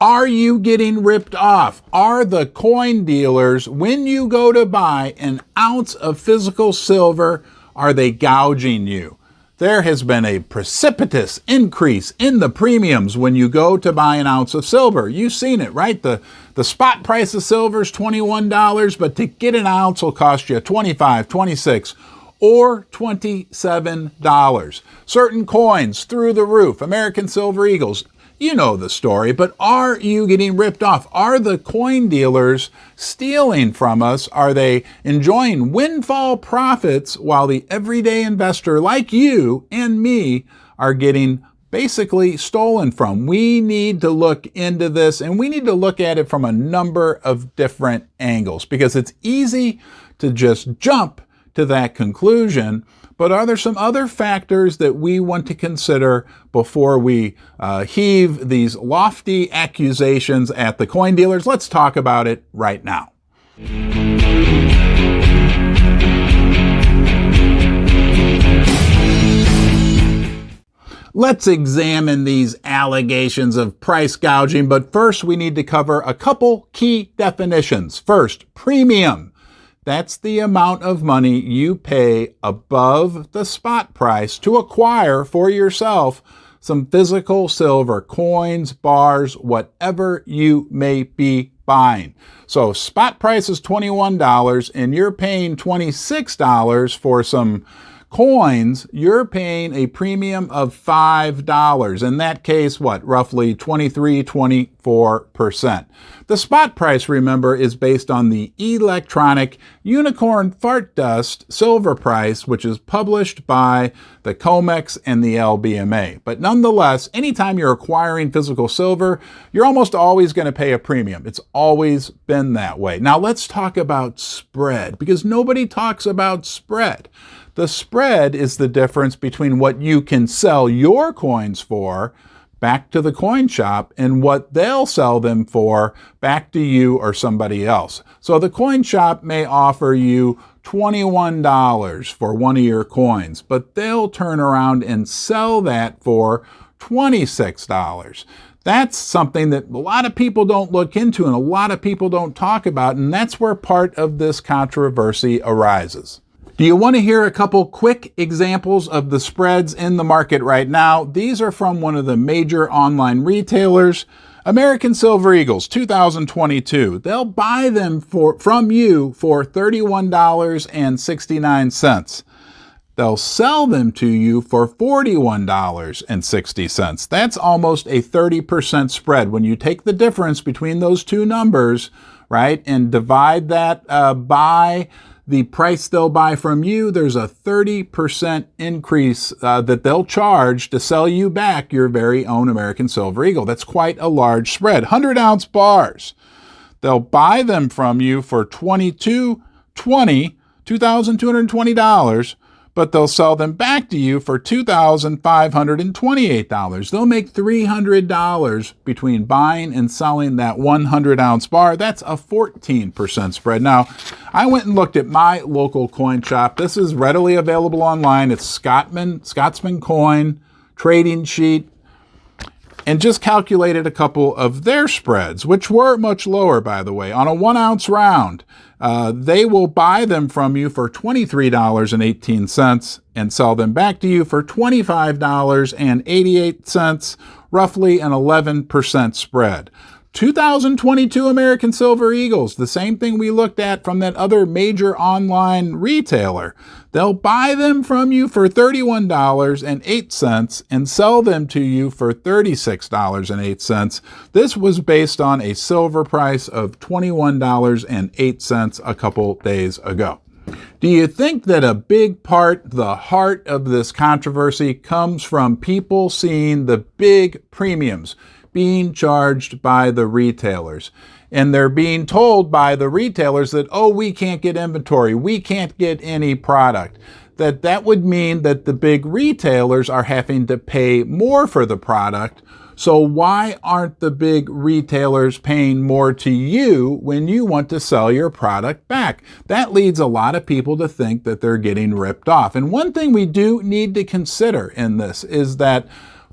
Are you getting ripped off? Are the coin dealers, when you go to buy an ounce of physical silver, are they gouging you? There has been a precipitous increase in the premiums when you go to buy an ounce of silver. You've seen it, right? The spot price of silver is $21, but to get an ounce will cost you $25, $26, or $27. Certain coins through the roof. American Silver Eagles. You know the story, but are you getting ripped off? Are the coin dealers stealing from us? Are they enjoying windfall profits while the everyday investor like you and me are getting basically stolen from? We need to look into this, and we need to look at it from a number of different angles, because it's easy to just jump to that conclusion. But are there some other factors that we want to consider before we heave these lofty accusations at the coin dealers? Let's talk about it right now. Let's examine these allegations of price gouging, but first we need to cover a couple key definitions. First, premium. That's the amount of money you pay above the spot price to acquire for yourself some physical silver, coins, bars, whatever you may be buying. So spot price is $21 and you're paying $26 for some coins. You're paying a premium of $5. In that case, what? Roughly 24%. The spot price, remember, is based on the electronic unicorn fart dust silver price, which is published by the COMEX and the LBMA. But nonetheless, anytime you're acquiring physical silver, you're almost always going to pay a premium. It's always been that way. Now let's talk about spread, because nobody talks about spread. The spread is the difference between what you can sell your coins for back to the coin shop and what they'll sell them for back to you or somebody else. So the coin shop may offer you $21 for one of your coins, but they'll turn around and sell that for $26. That's something that a lot of people don't look into and a lot of people don't talk about, and that's where part of this controversy arises. Do you want to hear a couple quick examples of the spreads in the market right now? These are from one of the major online retailers, American Silver Eagles, 2022. They'll buy them from you for $31.69. They'll sell them to you for $41.60. That's almost a 30% spread. When you take the difference between those two numbers, right, and divide that by the price they'll buy from you, there's a 30% increase that they'll charge to sell you back your very own American Silver Eagle. That's quite a large spread. 100-ounce bars. They'll buy them from you for $2,220, but they'll sell them back to you for $2,528. They'll make $300 between buying and selling that 100-ounce bar. That's a 14% spread. Now, I went and looked at my local coin shop. This is readily available online. It's Scotsman Coin Trading Sheet, and just calculated a couple of their spreads, which were much lower, by the way. On a 1-ounce round, they will buy them from you for $23.18 and sell them back to you for $25.88, roughly an 11% spread. 2022 American Silver Eagles, the same thing we looked at from that other major online retailer. They'll buy them from you for $31.08 and sell them to you for $36.08. This was based on a silver price of $21.08 a couple days ago. Do you think that a big part, the heart of this controversy, comes from people seeing the big premiums being charged by the retailers? And they're being told by the retailers that, oh, we can't get inventory, we can't get any product. That would mean that the big retailers are having to pay more for the product. So why aren't the big retailers paying more to you when you want to sell your product back? That leads a lot of people to think that they're getting ripped off. And one thing we do need to consider in this is that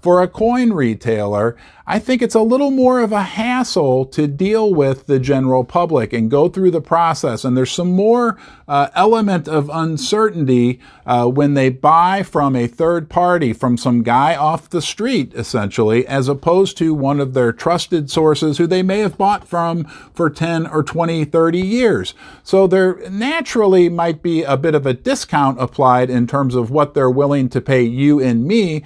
For a coin retailer, I think it's a little more of a hassle to deal with the general public and go through the process. And there's some more element of uncertainty when they buy from a third party, from some guy off the street, essentially, as opposed to one of their trusted sources who they may have bought from for 10 or 20, 30 years. So there naturally might be a bit of a discount applied in terms of what they're willing to pay you and me,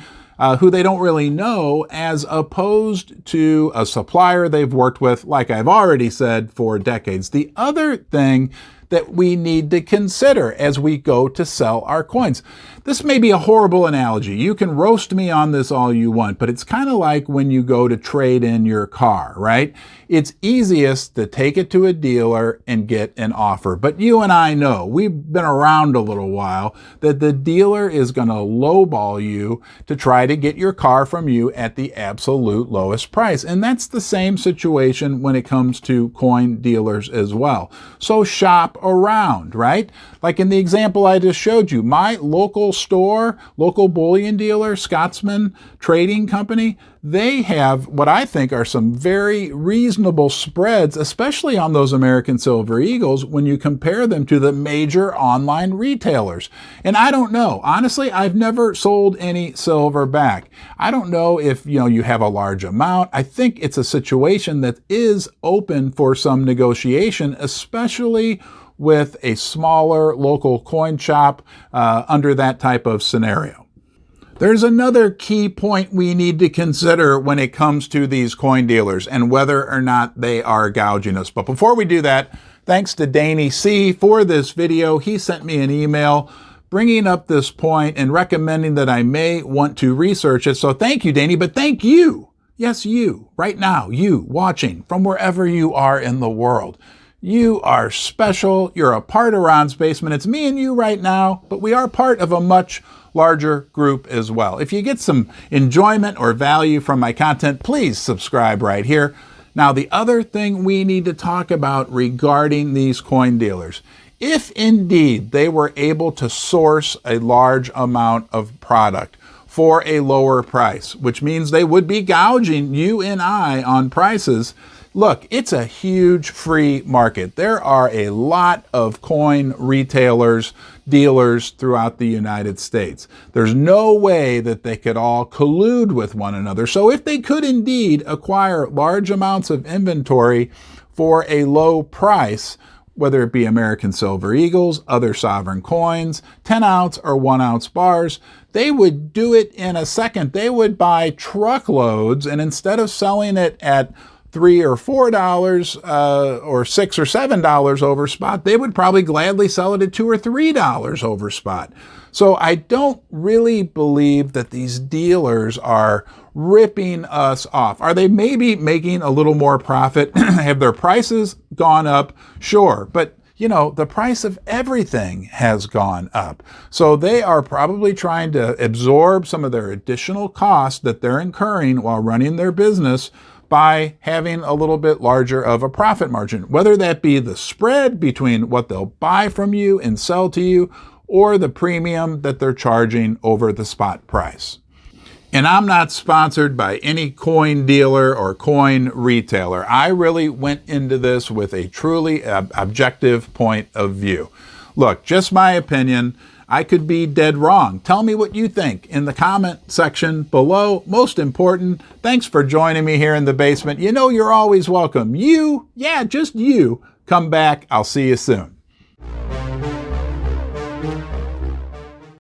who they don't really know, as opposed to a supplier they've worked with, like I've already said, for decades. The other thing that we need to consider as we go to sell our coins. This may be a horrible analogy. You can roast me on this all you want, but it's kind of like when you go to trade in your car, right? It's easiest to take it to a dealer and get an offer. But you and I know, we've been around a little while, that the dealer is going to lowball you to try to get your car from you at the absolute lowest price. And that's the same situation when it comes to coin dealers as well. So shop around, right? Like in the example I just showed you, my local store, local bullion dealer, Scotsman Trading Company, they have what I think are some very reasonable spreads, especially on those American Silver Eagles, when you compare them to the major online retailers. And I don't know. Honestly, I've never sold any silver back. I don't know if you have a large amount. I think it's a situation that is open for some negotiation, especially with a smaller local coin shop under that type of scenario. There's another key point we need to consider when it comes to these coin dealers and whether or not they are gouging us. But before we do that, thanks to Danny C for this video. He sent me an email bringing up this point and recommending that I may want to research it. So thank you, Danny, but thank you. Yes, you, right now, you watching from wherever you are in the world. You are special. You're a part of Ron's Basement. It's me and you right now, but we are part of a much larger group as well. If you get some enjoyment or value from my content, please subscribe right here. Now, the other thing we need to talk about regarding these coin dealers, if indeed they were able to source a large amount of product for a lower price, which means they would be gouging you and I on prices. Look, it's a huge free market. There are a lot of coin retailers, dealers throughout the United States. There's no way that they could all collude with one another. So if they could indeed acquire large amounts of inventory for a low price, whether it be American Silver Eagles, other sovereign coins, 10-ounce or 1-ounce bars, they would do it in a second. They would buy truckloads, and instead of selling it at $3 or $4 or $6 or $7 over spot, they would probably gladly sell it at $2 or $3 over spot. So I don't really believe that these dealers are ripping us off. Are they maybe making a little more profit? Have their prices gone up? Sure, but the price of everything has gone up. So they are probably trying to absorb some of their additional costs that they're incurring while running their business by having a little bit larger of a profit margin, whether that be the spread between what they'll buy from you and sell to you or the premium that they're charging over the spot price. And I'm not sponsored by any coin dealer or coin retailer. I really went into this with a truly objective point of view. Look, just my opinion. I could be dead wrong. Tell me what you think in the comment section below. Most important, thanks for joining me here in the basement. You're always welcome. Just you, come back. I'll see you soon.